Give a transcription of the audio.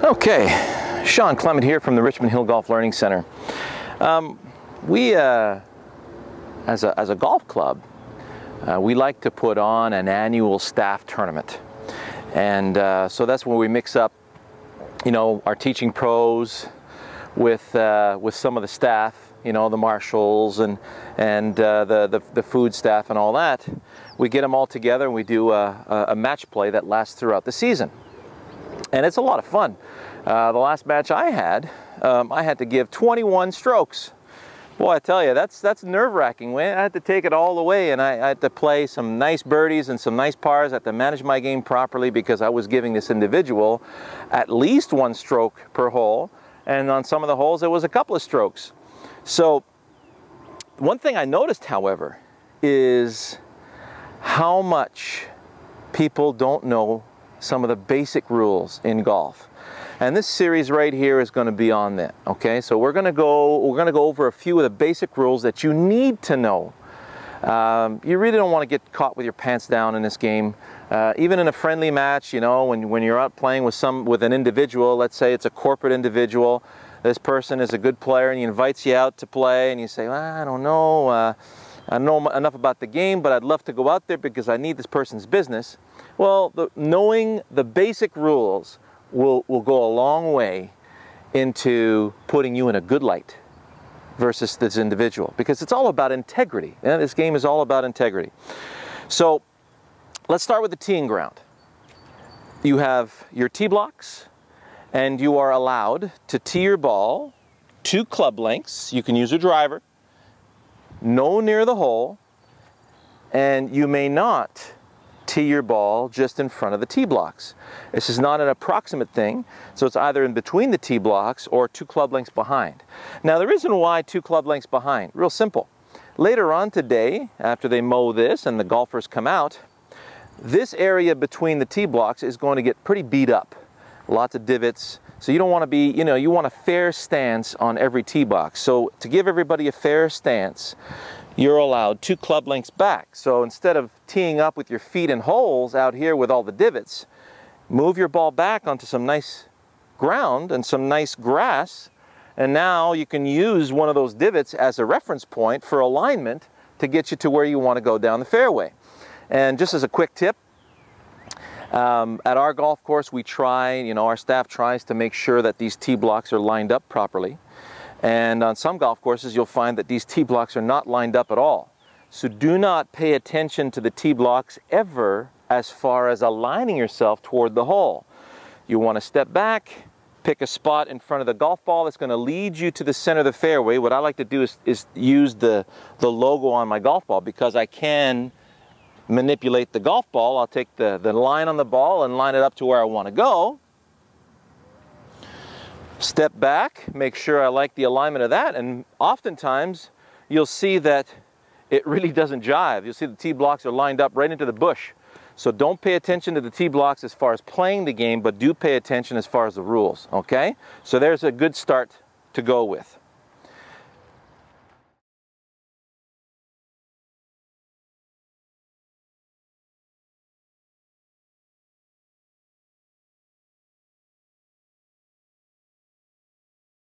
Okay, Shawn Clement here from the Richmond Hill Golf Learning Center. We, as a golf club, we like to put on an annual staff tournament. And so that's where we mix up, you know, our teaching pros with some of the staff, you know, the marshals and the food staff and all that. We get them all together and we do a match play that lasts throughout the season. And it's a lot of fun. The last match I had to give 21 strokes. Boy, I tell you, that's nerve-wracking. I had to take it all the way, and I had to play some nice birdies and some nice pars. I had to manage my game properly because I was giving this individual at least 1 stroke per hole, and on some of the holes it was a couple of strokes. So one thing I noticed, however, is how much people don't know some of the basic rules in golf. And this series right here is going to be on that. Okay, so we're going to go over a few of the basic rules that you need to know. You really don't want to get caught with your pants down in this game. Even in a friendly match, you know, when you're out playing with an individual, let's say it's a corporate individual, this person is a good player and he invites you out to play and you say, well, I don't know, I don't know enough about the game, but I'd love to go out there because I need this person's business. Well, knowing the basic rules will go a long way into putting you in a good light versus this individual, because it's all about integrity. Yeah, this game is all about integrity. So let's start with the teeing ground. You have your tee blocks, and you are allowed to tee your ball 2 club lengths. You can use a driver, no near the hole, and you may not tee your ball just in front of the tee blocks. This is not an approximate thing, so it's either in between the tee blocks or 2 club lengths behind. Now the reason why 2 club lengths behind, real simple. Later on today, after they mow this and the golfers come out, this area between the tee blocks is going to get pretty beat up. Lots of divots. So you don't want to be, you know, you want a fair stance on every tee box. So to give everybody a fair stance, you're allowed 2 club lengths back. So instead of teeing up with your feet in holes out here with all the divots, move your ball back onto some nice ground and some nice grass, and now you can use one of those divots as a reference point for alignment to get you to where you want to go down the fairway. And just as a quick tip, at our golf course we try, you know, our staff tries to make sure that these tee blocks are lined up properly. And on some golf courses, you'll find that these tee blocks are not lined up at all. So do not pay attention to the tee blocks ever as far as aligning yourself toward the hole. You want to step back, pick a spot in front of the golf ball that's going to lead you to the center of the fairway. What I like to do is use the logo on my golf ball, because I can manipulate the golf ball. I'll take the line on the ball and line it up to where I want to go. Step back, make sure I like the alignment of that, and oftentimes you'll see that it really doesn't jive. You'll see the tee blocks are lined up right into the bush. So don't pay attention to the tee blocks as far as playing the game, but do pay attention as far as the rules, okay? So there's a good start to go with.